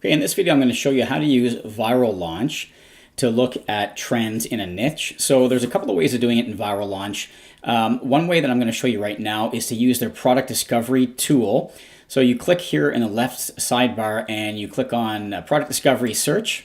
Okay, in this video, I'm going to show you how to use Viral Launch to look at trends in a niche. So there's a couple of ways of doing it in Viral Launch. One way that I'm going to show you right now is to use their product discovery tool. So you click here in the left sidebar and you click on product discovery search.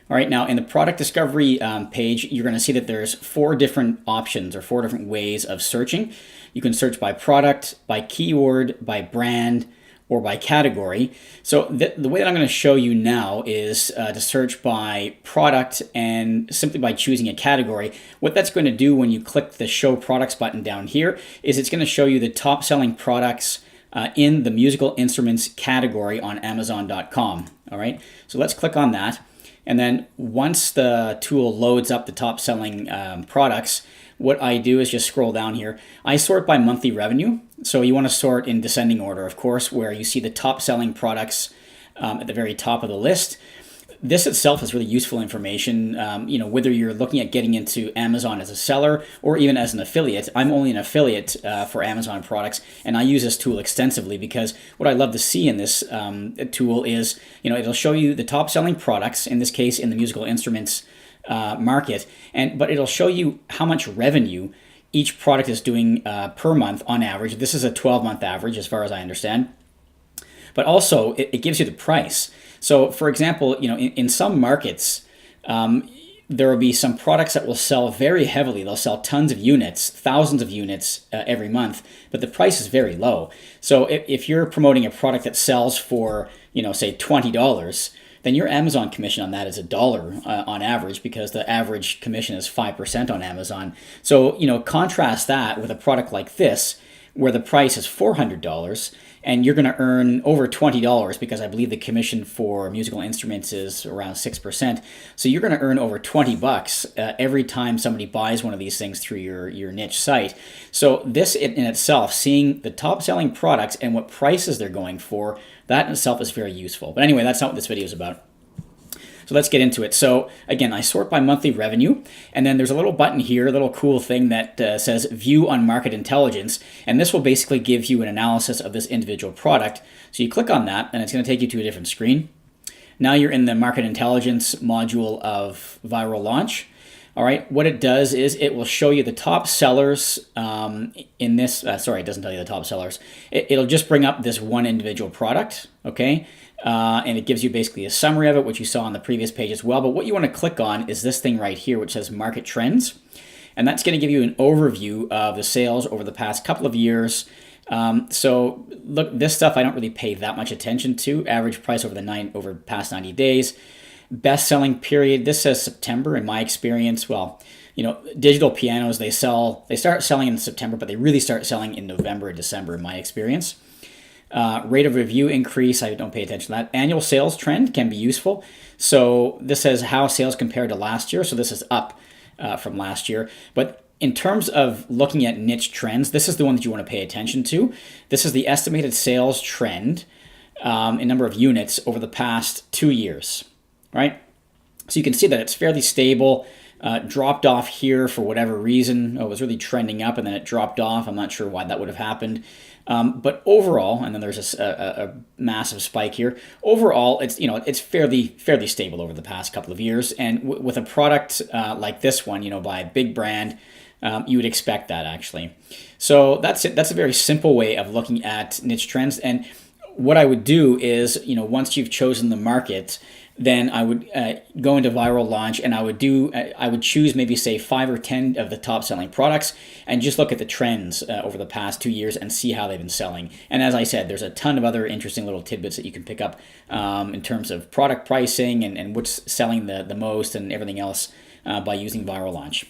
All right, now in the product discovery page, you're going to see that there's 4 different options or 4 different ways of searching. You can search by product, by keyword, by brand, or by category. So the way that I'm going to show you now is to search by product and simply by choosing a category. What that's going to do when you click the Show Products button down here is it's going to show you the top selling products in the musical instruments category on Amazon.com. All right, so let's click on that. And then once the tool loads up the top selling products, what I do is just scroll down here. I sort by monthly revenue. So you want to sort in descending order, of course, where you see the top selling products at the very top of the list. This itself is really useful information, whether you're looking at getting into Amazon as a seller or even as an affiliate. I'm only an affiliate for Amazon products, and I use this tool extensively because what I love to see in this tool is, it'll show you the top selling products, in this case in the musical instruments market, but it'll show you how much revenue each product is doing per month on average. This is a 12-month average as far as I understand. But also, it gives you the price. So, for example, in some markets, there will be some products that will sell very heavily. They'll sell tons of units, thousands of units every month, but the price is very low. So if you're promoting a product that sells for, say $20, then your Amazon commission on that is $1 on average, because the average commission is 5% on Amazon. So, contrast that with a product like this, where the price is $400, and you're going to earn over $20 because I believe the commission for musical instruments is around 6%. So you're going to earn over $20 every time somebody buys one of these things through your niche site. So this in itself, seeing the top selling products and what prices they're going for, that in itself is very useful. But anyway, that's not what this video is about. So let's get into it. So again, I sort by monthly revenue, and then there's a little button here, a little cool thing that says View on Market Intelligence, and this will basically give you an analysis of this individual product. So you click on that, and it's going to take you to a different screen. Now you're in the Market Intelligence module of Viral Launch. All right, what it does is it will show you the top sellers in this, sorry, it doesn't tell you the top sellers. It'll just bring up this one individual product, okay? And it gives you basically a summary of it, which you saw on the previous page as well. But what you want to click on is this thing right here, which says Market Trends. And that's going to give you an overview of the sales over the past couple of years. So look, this stuff I don't really pay that much attention to. Average price over the past 90 days. Best selling period, this says September in my experience. Well, digital pianos, they start selling in September, but they really start selling in November or December in my experience. Rate of review increase, I don't pay attention to that. Annual sales trend can be useful. So this says how sales compared to last year. So this is up from last year. But in terms of looking at niche trends, this is the one that you want to pay attention to. This is the estimated sales trend in number of units over the past 2 years, right? So you can see that it's fairly stable. Dropped off here for whatever reason. It was really trending up and then it dropped off. I'm not sure why that would have happened. But overall, and then there's a massive spike here. Overall, it's fairly stable over the past couple of years. And with a product like this one, by a big brand, you would expect that actually. So that's it. That's a very simple way of looking at niche trends. And what I would do is, once you've chosen the market, then I would go into Viral Launch and I would choose maybe say 5 or 10 of the top selling products and just look at the trends over the past 2 years and see how they've been selling. And as I said, there's a ton of other interesting little tidbits that you can pick up in terms of product pricing and what's selling the most and everything else by using Viral Launch.